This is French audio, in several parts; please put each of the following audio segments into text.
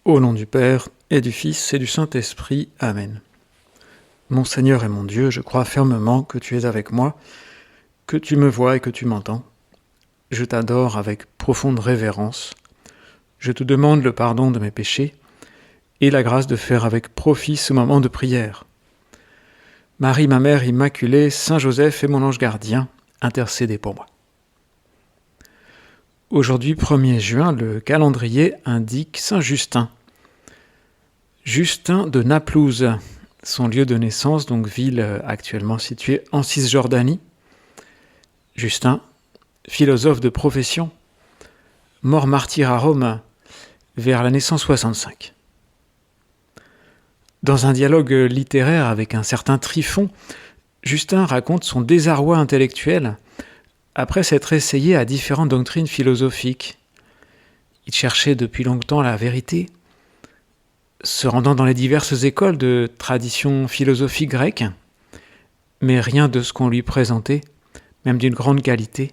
Au nom du Père, et du Fils, et du Saint-Esprit. Amen. Mon Seigneur et mon Dieu, je crois fermement que tu es avec moi, que tu me vois et que tu m'entends. Je t'adore avec profonde révérence. Je te demande le pardon de mes péchés et la grâce de faire avec profit ce moment de prière. Marie, ma Mère Immaculée, Saint Joseph et mon ange gardien, intercédez pour moi. Aujourd'hui, 1er juin, le calendrier indique Saint Justin. Justin de Naplouse, son lieu de naissance, donc ville actuellement située en Cisjordanie. Justin, philosophe de profession, mort martyr à Rome vers l'année 165. Dans un dialogue littéraire avec un certain Tryphon, Justin raconte son désarroi intellectuel après s'être essayé à différentes doctrines philosophiques. Il cherchait depuis longtemps la vérité, se rendant dans les diverses écoles de tradition philosophique grecque, mais rien de ce qu'on lui présentait, même d'une grande qualité,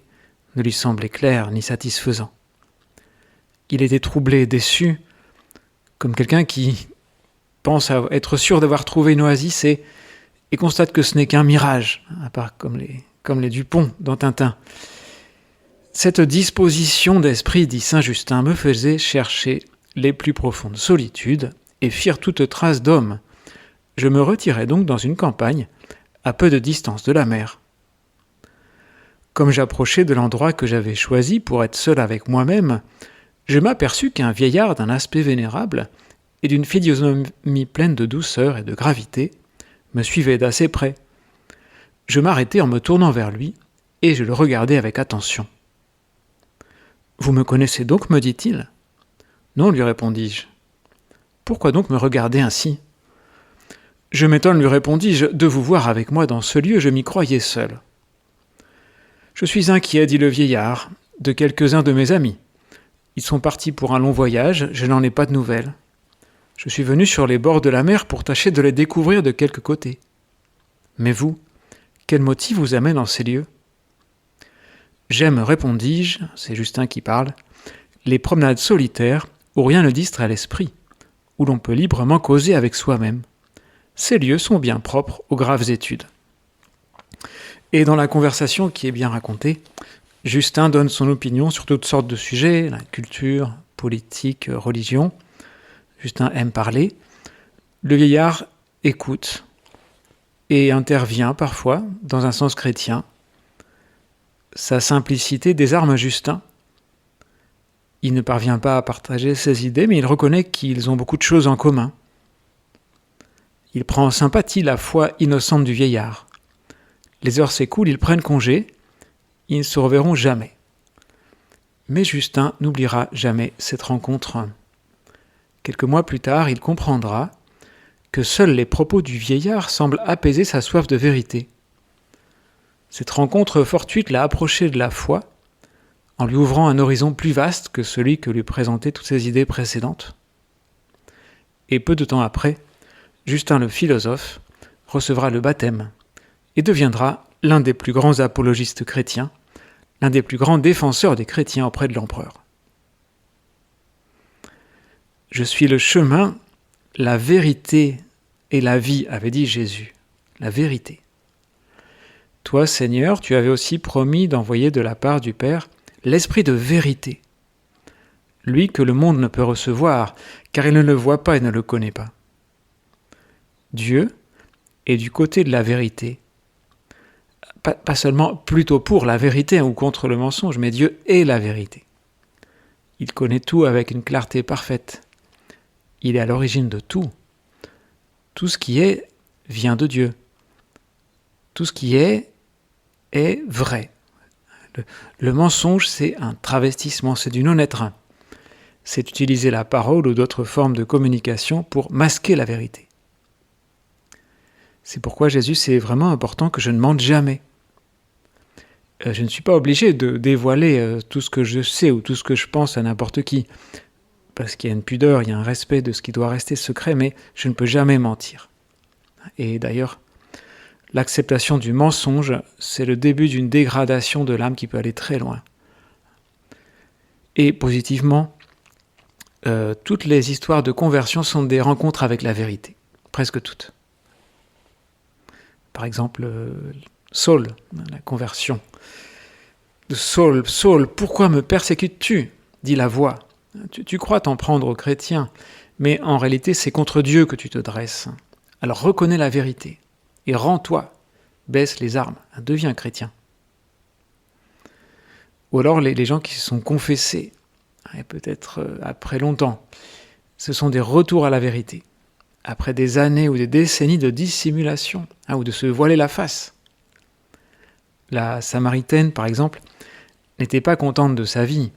ne lui semblait clair ni satisfaisant. Il était troublé, déçu, comme quelqu'un qui pense être sûr d'avoir trouvé une oasis et constate que ce n'est qu'un mirage, à part comme les Dupont dans Tintin. Cette disposition d'esprit, dit Saint Justin, me faisait chercher les plus profondes solitudes et fuir toute trace d'homme. Je me retirais donc dans une campagne, à peu de distance de la mer. Comme j'approchais de l'endroit que j'avais choisi pour être seul avec moi-même, je m'aperçus qu'un vieillard d'un aspect vénérable et d'une physionomie pleine de douceur et de gravité me suivait d'assez près. Je m'arrêtai en me tournant vers lui et je le regardai avec attention. « Vous me connaissez donc, me dit-il. »« Non, lui répondis-je. »« Pourquoi donc me regarder ainsi ?»« Je m'étonne, lui répondis-je, de vous voir avec moi dans ce lieu, je m'y croyais seul. »« Je suis inquiet, dit le vieillard, de quelques-uns de mes amis. Ils sont partis pour un long voyage, je n'en ai pas de nouvelles. Je suis venu sur les bords de la mer pour tâcher de les découvrir de quelque côté. Mais vous, quel motif vous amène en ces lieux ? J'aime, répondis-je, c'est Justin qui parle, les promenades solitaires où rien ne distrait l'esprit, où l'on peut librement causer avec soi-même. Ces lieux sont bien propres aux graves études. Et dans la conversation qui est bien racontée, Justin donne son opinion sur toutes sortes de sujets, la culture, politique, religion. Justin aime parler. Le vieillard écoute et intervient parfois dans un sens chrétien. Sa simplicité désarme Justin. Il ne parvient pas à partager ses idées, mais il reconnaît qu'ils ont beaucoup de choses en commun. Il prend en sympathie la foi innocente du vieillard. Les heures s'écoulent, ils prennent congé, ils ne se reverront jamais. Mais Justin n'oubliera jamais cette rencontre. Quelques mois plus tard, il comprendra que seuls les propos du vieillard semblent apaiser sa soif de vérité. Cette rencontre fortuite l'a approché de la foi, en lui ouvrant un horizon plus vaste que celui que lui présentaient toutes ses idées précédentes. Et peu de temps après, Justin le philosophe recevra le baptême et deviendra l'un des plus grands apologistes chrétiens, l'un des plus grands défenseurs des chrétiens auprès de l'empereur. « Je suis le chemin, la vérité et la vie », avait dit Jésus. La vérité. Toi, Seigneur, tu avais aussi promis d'envoyer de la part du Père l'Esprit de vérité, lui que le monde ne peut recevoir, car il ne le voit pas et ne le connaît pas. Dieu est du côté de la vérité, pas seulement plutôt pour la vérité ou contre le mensonge, mais Dieu est la vérité. Il connaît tout avec une clarté parfaite. Il est à l'origine de tout. Tout ce qui est vient de Dieu. Tout ce qui est vrai. Le mensonge, c'est un travestissement, c'est du non-être. C'est utiliser la parole ou d'autres formes de communication pour masquer la vérité. C'est pourquoi Jésus, c'est vraiment important que je ne mente jamais. Je ne suis pas obligé de dévoiler tout ce que je sais ou tout ce que je pense à n'importe qui, parce qu'il y a une pudeur, il y a un respect de ce qui doit rester secret, mais je ne peux jamais mentir. Et d'ailleurs, l'acceptation du mensonge, c'est le début d'une dégradation de l'âme qui peut aller très loin. Et positivement, toutes les histoires de conversion sont des rencontres avec la vérité, presque toutes. Par exemple, Saul, la conversion. Saul, Saul, pourquoi me persécutes-tu ? Dit la voix. Tu crois t'en prendre aux chrétiens, mais en réalité c'est contre Dieu que tu te dresses. Alors reconnais la vérité et rends-toi, baisse les armes, deviens chrétien. Ou alors les gens qui se sont confessés, et peut-être après longtemps, ce sont des retours à la vérité, après des années ou des décennies de dissimulation, ou de se voiler la face. La Samaritaine, par exemple, n'était pas contente de sa vie.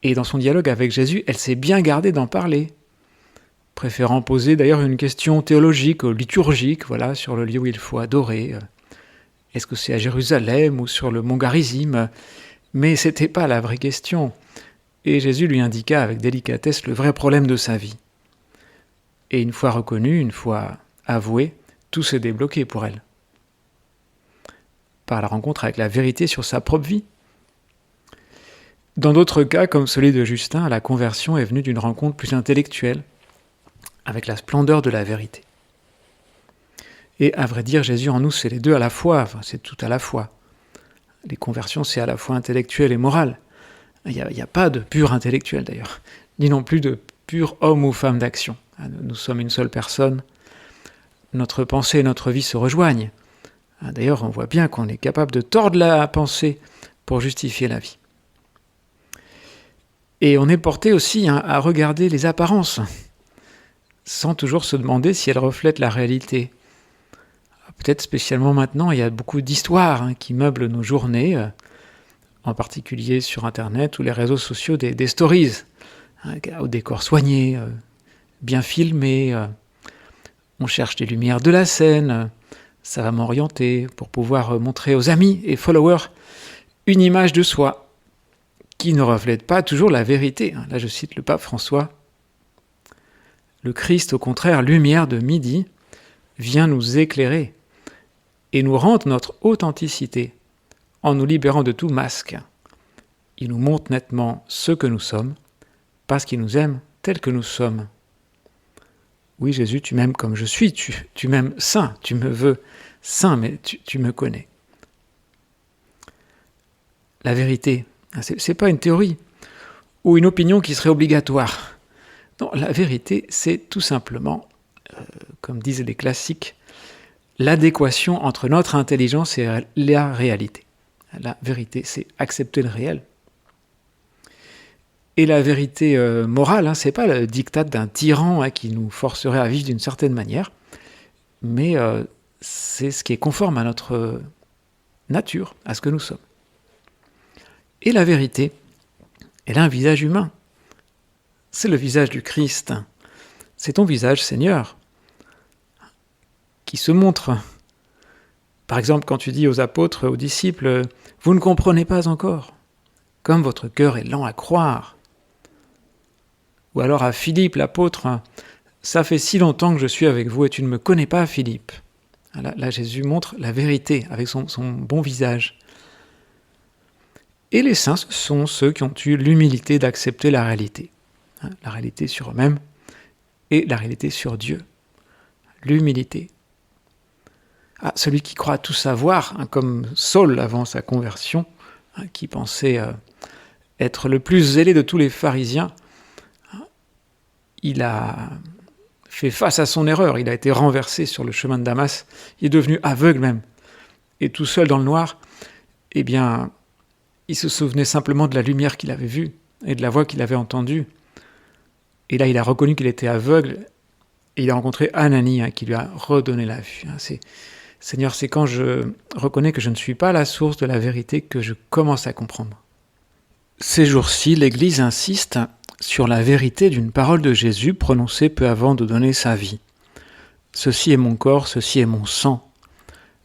Et dans son dialogue avec Jésus, elle s'est bien gardée d'en parler, préférant poser d'ailleurs une question théologique, liturgique, sur le lieu où il faut adorer. Est-ce que c'est à Jérusalem ou sur le mont Garizim ? Mais c'était pas la vraie question. Et Jésus lui indiqua avec délicatesse le vrai problème de sa vie. Et une fois reconnu, une fois avoué, tout s'est débloqué pour elle. Par la rencontre avec la vérité sur sa propre vie. Dans d'autres cas, comme celui de Justin, la conversion est venue d'une rencontre plus intellectuelle, avec la splendeur de la vérité. Et à vrai dire, Jésus en nous, c'est les deux à la fois, c'est tout à la fois. Les conversions, c'est à la fois intellectuel et moral. Il n'y a pas de pur intellectuel d'ailleurs, ni non plus de pur homme ou femme d'action. Nous sommes une seule personne, notre pensée et notre vie se rejoignent. D'ailleurs, on voit bien qu'on est capable de tordre la pensée pour justifier la vie. Et on est porté aussi à regarder les apparences, sans toujours se demander si elles reflètent la réalité. Peut-être spécialement maintenant, il y a beaucoup d'histoires qui meublent nos journées, en particulier sur Internet ou les réseaux sociaux, des stories, au décor soigné, bien filmé. On cherche des lumières de la scène, ça va m'orienter pour pouvoir montrer aux amis et followers une image de soi qui ne reflète pas toujours la vérité. Là, je cite le pape François. Le Christ, au contraire, lumière de midi, vient nous éclairer et nous rendre notre authenticité en nous libérant de tout masque. Il nous montre nettement ce que nous sommes parce qu'il nous aime tel que nous sommes. Oui, Jésus, tu m'aimes comme je suis, tu m'aimes saint, tu me veux saint, mais tu me connais. La vérité, c'est pas une théorie ou une opinion qui serait obligatoire. Non, la vérité, c'est tout simplement, comme disent les classiques, l'adéquation entre notre intelligence et la réalité. La vérité, c'est accepter le réel. Et la vérité morale, c'est pas le diktat d'un tyran qui nous forcerait à vivre d'une certaine manière, mais c'est ce qui est conforme à notre nature, à ce que nous sommes. Et la vérité, elle a un visage humain. C'est le visage du Christ. C'est ton visage, Seigneur, qui se montre. Par exemple, quand tu dis aux apôtres, aux disciples, « Vous ne comprenez pas encore, comme votre cœur est lent à croire. » Ou alors à Philippe, l'apôtre, « Ça fait si longtemps que je suis avec vous et tu ne me connais pas, Philippe. » Là, Jésus montre la vérité avec son bon visage. Et les saints, ce sont ceux qui ont eu l'humilité d'accepter la réalité. La réalité sur eux-mêmes et la réalité sur Dieu. L'humilité. Celui qui croit tout savoir, comme Saul avant sa conversion, qui pensait être le plus zélé de tous les pharisiens, il a fait face à son erreur, il a été renversé sur le chemin de Damas, il est devenu aveugle même, et tout seul dans le noir, il se souvenait simplement de la lumière qu'il avait vue et de la voix qu'il avait entendue. Et là, il a reconnu qu'il était aveugle et il a rencontré Ananie qui lui a redonné la vue. Seigneur, c'est quand je reconnais que je ne suis pas la source de la vérité que je commence à comprendre. Ces jours-ci, l'Église insiste sur la vérité d'une parole de Jésus prononcée peu avant de donner sa vie. Ceci est mon corps, ceci est mon sang.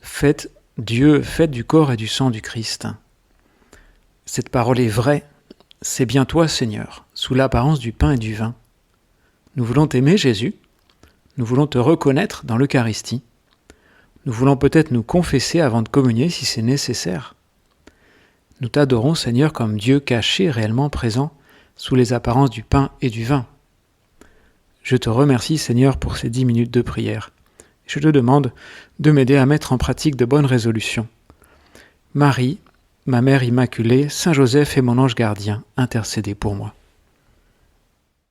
Faites du corps et du sang du Christ. Cette parole est vraie, c'est bien toi, Seigneur, sous l'apparence du pain et du vin. Nous voulons t'aimer, Jésus, nous voulons te reconnaître dans l'Eucharistie, nous voulons peut-être nous confesser avant de communier si c'est nécessaire. Nous t'adorons, Seigneur, comme Dieu caché, réellement présent, sous les apparences du pain et du vin. Je te remercie, Seigneur, pour ces 10 minutes de prière. Je te demande de m'aider à mettre en pratique de bonnes résolutions. Marie, ma Mère Immaculée, Saint Joseph et mon ange gardien, intercédez pour moi.